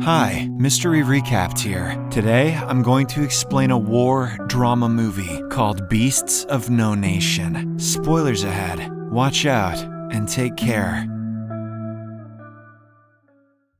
Hi, Mystery Recapped here. Today, I'm going to explain a war drama movie called Beasts of No Nation. Spoilers ahead. Watch out and take care.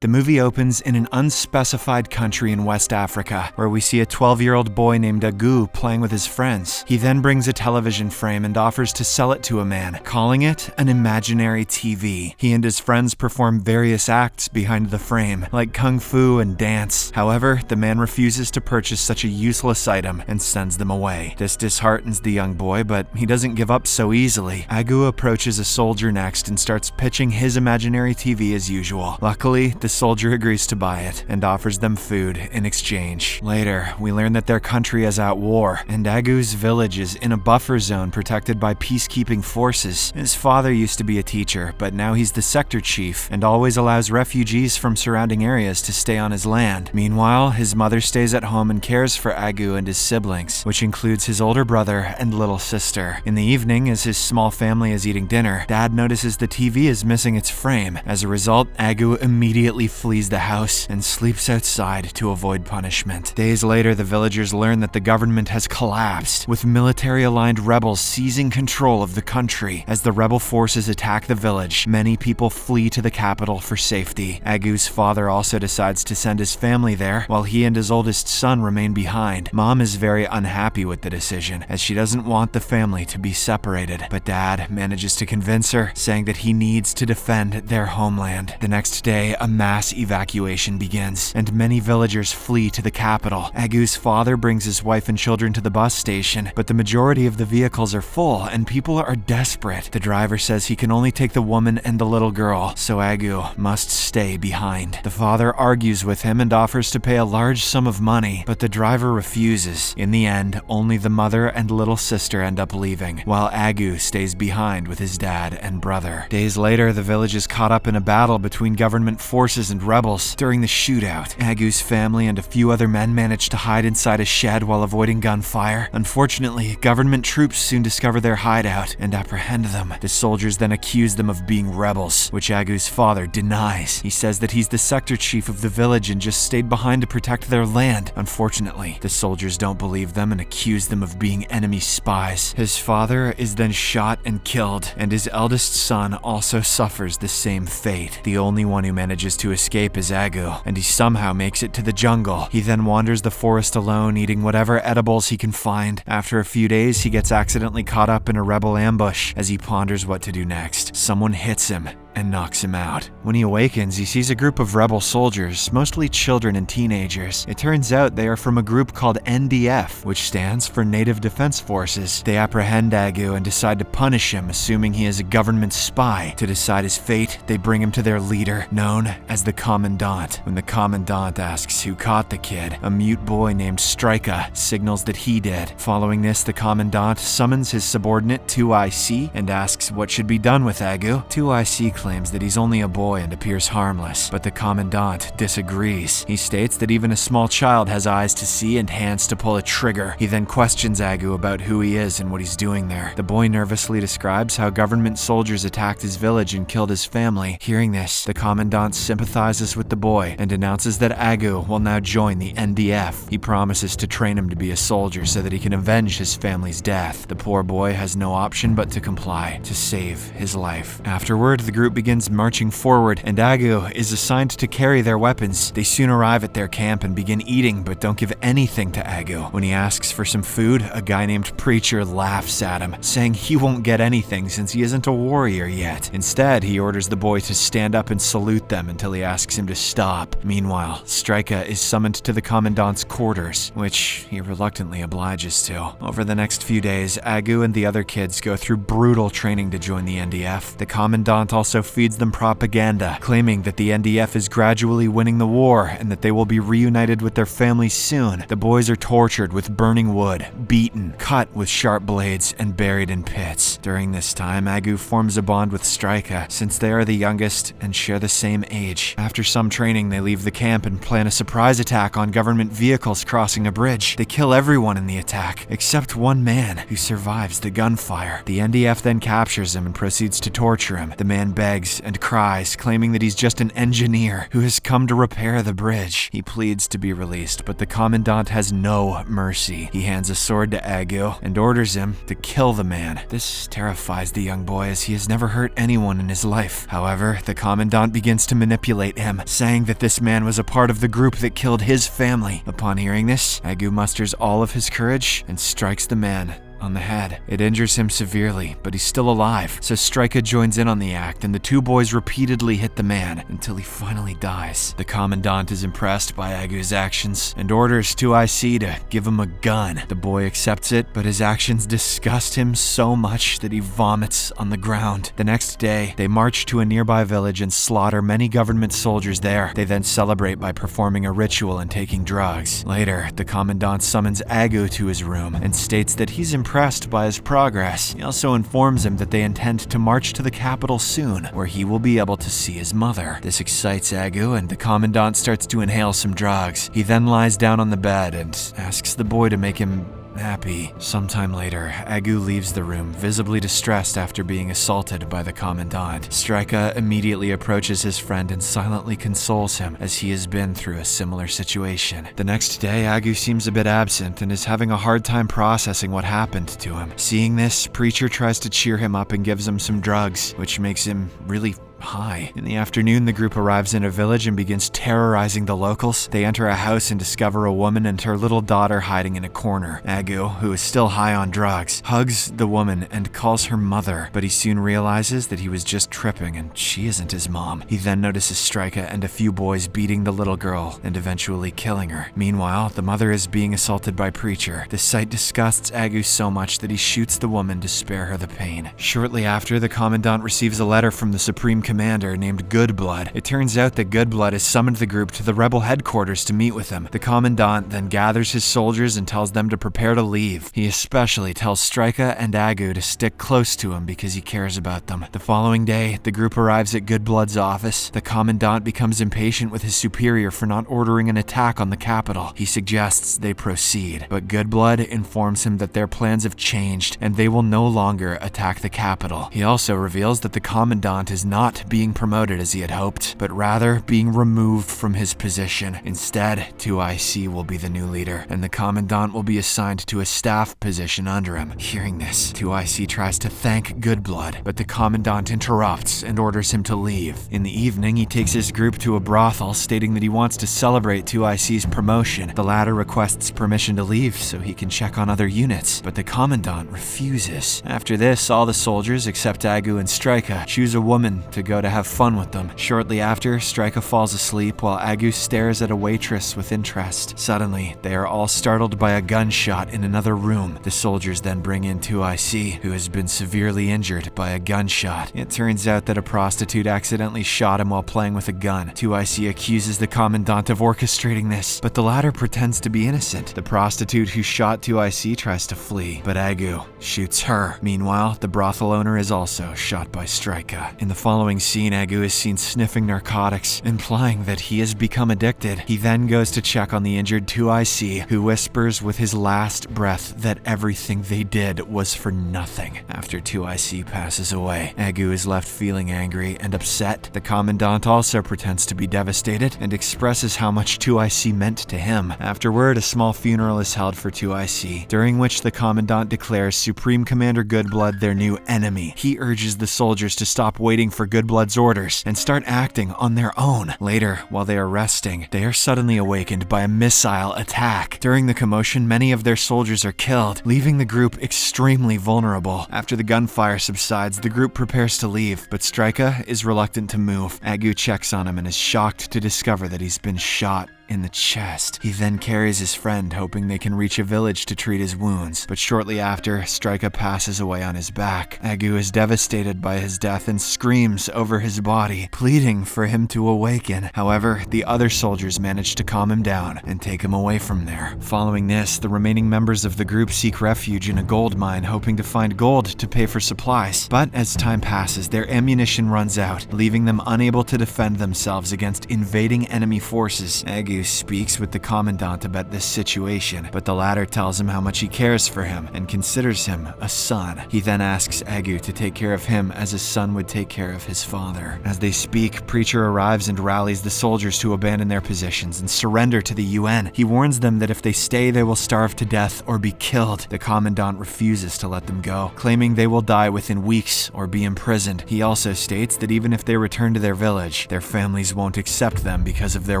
The movie opens in an unspecified country in West Africa, where we see a 12-year-old boy named Agu playing with his friends. He then brings a television frame and offers to sell it to a man, calling it an imaginary TV. He and his friends perform various acts behind the frame, like kung fu and dance. However, the man refuses to purchase such a useless item and sends them away. This disheartens the young boy, but he doesn't give up so easily. Agu approaches a soldier next and starts pitching his imaginary TV as usual. Luckily, the soldier agrees to buy it and offers them food in exchange. Later, we learn that their country is at war, and Agu's village is in a buffer zone protected by peacekeeping forces. His father used to be a teacher, but now he's the sector chief and always allows refugees from surrounding areas to stay on his land. Meanwhile, his mother stays at home and cares for Agu and his siblings, which includes his older brother and little sister. In the evening, as his small family is eating dinner, Dad notices the TV is missing its frame. As a result, Agu immediately flees the house and sleeps outside to avoid punishment. Days later, the villagers learn that the government has collapsed, with military-aligned rebels seizing control of the country. As the rebel forces attack the village, many people flee to the capital for safety. Agu's father also decides to send his family there, while he and his oldest son remain behind. Mom is very unhappy with the decision, as she doesn't want the family to be separated, but Dad manages to convince her, saying that he needs to defend their homeland. The next day, a mass evacuation begins, and many villagers flee to the capital. Agu's father brings his wife and children to the bus station, but the majority of the vehicles are full, and people are desperate. The driver says he can only take the woman and the little girl, so Agu must stay behind. The father argues with him and offers to pay a large sum of money, but the driver refuses. In the end, only the mother and little sister end up leaving, while Agu stays behind with his dad and brother. Days later, the village is caught up in a battle between government forces and rebels. During the shootout, Agu's family and a few other men manage to hide inside a shed while avoiding gunfire. Unfortunately, government troops soon discover their hideout and apprehend them. The soldiers then accuse them of being rebels, which Agu's father denies. He says that he's the sector chief of the village and just stayed behind to protect their land. Unfortunately, the soldiers don't believe them and accuse them of being enemy spies. His father is then shot and killed, and his eldest son also suffers the same fate. The only one who manages to escape is Agu, and he somehow makes it to the jungle. He then wanders the forest alone, eating whatever edibles he can find. After a few days, he gets accidentally caught up in a rebel ambush. As he ponders what to do next, someone hits him and knocks him out. When he awakens, he sees a group of rebel soldiers, mostly children and teenagers. It turns out they are from a group called NDF, which stands for Native Defense Forces. They apprehend Agu and decide to punish him, assuming he is a government spy. To decide his fate, they bring him to their leader, known as the Commandant. When the Commandant asks who caught the kid, a mute boy named Strika signals that he did. Following this, the Commandant summons his subordinate 2IC and asks what should be done with Agu. 2IC claims that he's only a boy and appears harmless, but the Commandant disagrees. He states that even a small child has eyes to see and hands to pull a trigger. He then questions Agu about who he is and what he's doing there. The boy nervously describes how government soldiers attacked his village and killed his family. Hearing this, the Commandant sympathizes with the boy and announces that Agu will now join the NDF. He promises to train him to be a soldier so that he can avenge his family's death. The poor boy has no option but to comply to save his life. Afterward, the group begins marching forward, and Agu is assigned to carry their weapons. They soon arrive at their camp and begin eating, but don't give anything to Agu. When he asks for some food, a guy named Preacher laughs at him, saying he won't get anything since he isn't a warrior yet. Instead, he orders the boy to stand up and salute them until he asks him to stop. Meanwhile, Strika is summoned to the Commandant's quarters, which he reluctantly obliges to. Over the next few days, Agu and the other kids go through brutal training to join the NDF. The Commandant also feeds them propaganda, claiming that the NDF is gradually winning the war and that they will be reunited with their families soon. The boys are tortured with burning wood, beaten, cut with sharp blades, and buried in pits. During this time, Agu forms a bond with Strika, since they are the youngest and share the same age. After some training, they leave the camp and plan a surprise attack on government vehicles crossing a bridge. They kill everyone in the attack, except one man, who survives the gunfire. The NDF then captures him and proceeds to torture him. The man begs begs and cries, claiming that he's just an engineer who has come to repair the bridge. He pleads to be released, but the commandant has no mercy. He hands a sword to Agu and orders him to kill the man. This terrifies the young boy as he has never hurt anyone in his life. However, the commandant begins to manipulate him, saying that this man was a part of the group that killed his family. Upon hearing this, Agu musters all of his courage and strikes the man on the head. It injures him severely, but he's still alive, so Strika joins in on the act, and the two boys repeatedly hit the man until he finally dies. The commandant is impressed by Agu's actions and orders 2IC to give him a gun. The boy accepts it, but his actions disgust him so much that he vomits on the ground. The next day, they march to a nearby village and slaughter many government soldiers there. They then celebrate by performing a ritual and taking drugs. Later, the commandant summons Agu to his room and states that he's impressed by his progress. He also informs him that they intend to march to the capital soon, where he will be able to see his mother. This excites Agu, and the commandant starts to inhale some drugs. He then lies down on the bed and asks the boy to make him happy. Sometime later, Agu leaves the room, visibly distressed after being assaulted by the commandant. Strika immediately approaches his friend and silently consoles him, as he has been through a similar situation. The next day, Agu seems a bit absent and is having a hard time processing what happened to him. Seeing this, Preacher tries to cheer him up and gives him some drugs, which makes him really high. In the afternoon, the group arrives in a village and begins terrorizing the locals. They enter a house and discover a woman and her little daughter hiding in a corner. Agu, who is still high on drugs, hugs the woman and calls her mother, but he soon realizes that he was just tripping and she isn't his mom. He then notices Strika and a few boys beating the little girl and eventually killing her. Meanwhile, the mother is being assaulted by Preacher. The sight disgusts Agu so much that he shoots the woman to spare her the pain. Shortly after, the commandant receives a letter from the Supreme Commander named Goodblood. It turns out that Goodblood has summoned the group to the rebel headquarters to meet with him. The commandant then gathers his soldiers and tells them to prepare to leave. He especially tells Strika and Agu to stick close to him because he cares about them. The following day, the group arrives at Goodblood's office. The commandant becomes impatient with his superior for not ordering an attack on the capital. He suggests they proceed, but Goodblood informs him that their plans have changed and they will no longer attack the capital. He also reveals that the commandant is not being promoted as he had hoped, but rather being removed from his position. Instead, 2IC will be the new leader, and the commandant will be assigned to a staff position under him. Hearing this, 2IC tries to thank Goodblood, but the commandant interrupts and orders him to leave. In the evening, he takes his group to a brothel, stating that he wants to celebrate 2IC's promotion. The latter requests permission to leave so he can check on other units, but the commandant refuses. After this, all the soldiers, except Agu and Strika, choose a woman to go to have fun with them. Shortly after, Strika falls asleep while Agu stares at a waitress with interest. Suddenly, they are all startled by a gunshot in another room. The soldiers then bring in 2IC, who has been severely injured by a gunshot. It turns out that a prostitute accidentally shot him while playing with a gun. 2IC accuses the commandant of orchestrating this, but the latter pretends to be innocent. The prostitute who shot 2IC tries to flee, but Agu shoots her. Meanwhile, the brothel owner is also shot by Strika. In the following scene, Agu is seen sniffing narcotics, implying that he has become addicted. He then goes to check on the injured 2IC, who whispers with his last breath that everything they did was for nothing. After 2IC passes away, Agu is left feeling angry and upset. The commandant also pretends to be devastated and expresses how much 2IC meant to him. Afterward, a small funeral is held for 2IC, during which the commandant declares Supreme Commander Goodblood their new enemy. He urges the soldiers to stop waiting for Goodblood's orders and start acting on their own. Later, while they are resting, they are suddenly awakened by a missile attack. During the commotion, many of their soldiers are killed, leaving the group extremely vulnerable. After the gunfire subsides, the group prepares to leave, but Strika is reluctant to move. Agu checks on him and is shocked to discover that he's been shot in the chest. He then carries his friend, hoping they can reach a village to treat his wounds, but shortly after, Strika passes away on his back. Agu is devastated by his death and screams over his body, pleading for him to awaken. However, the other soldiers manage to calm him down and take him away from there. Following this, the remaining members of the group seek refuge in a gold mine, hoping to find gold to pay for supplies. But as time passes, their ammunition runs out, leaving them unable to defend themselves against invading enemy forces. Agu Agu speaks with the commandant about this situation, but the latter tells him how much he cares for him and considers him a son. He then asks Agu to take care of him as a son would take care of his father. As they speak, Preacher arrives and rallies the soldiers to abandon their positions and surrender to the UN. He warns them that if they stay, they will starve to death or be killed. The commandant refuses to let them go, claiming they will die within weeks or be imprisoned. He also states that even if they return to their village, their families won't accept them because of their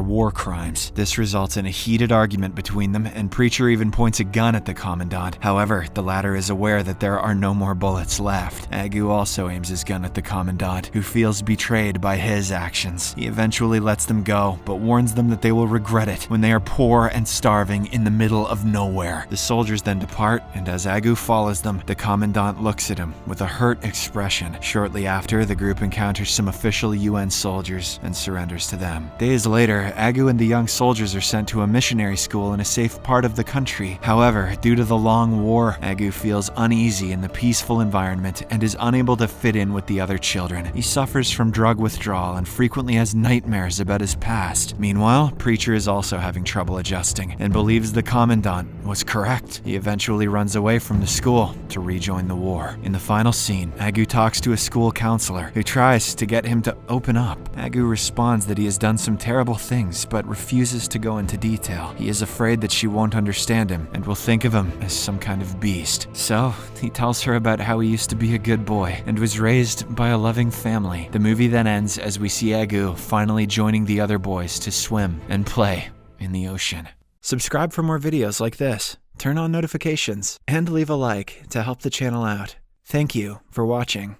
war crimes. This results in a heated argument between them, and Preacher even points a gun at the commandant. However, the latter is aware that there are no more bullets left. Agu also aims his gun at the commandant, who feels betrayed by his actions. He eventually lets them go, but warns them that they will regret it when they are poor and starving in the middle of nowhere. The soldiers then depart, and as Agu follows them, the commandant looks at him with a hurt expression. Shortly after, the group encounters some official UN soldiers and surrenders to them. Days later, Agu and the young soldiers are sent to a missionary school in a safe part of the country. However, due to the long war, Agu feels uneasy in the peaceful environment and is unable to fit in with the other children. He suffers from drug withdrawal and frequently has nightmares about his past. Meanwhile, Preacher is also having trouble adjusting and believes the commandant was correct. He eventually runs away from the school to rejoin the war. In the final scene, Agu talks to a school counselor who tries to get him to open up. Agu responds that he has done some terrible things but refuses to go into detail. He is afraid that she won't understand him and will think of him as some kind of beast. So, he tells her about how he used to be a good boy and was raised by a loving family. The movie then ends as we see Agu finally joining the other boys to swim and play in the ocean. Subscribe for more videos like this, turn on notifications, and leave a like to help the channel out. Thank you for watching.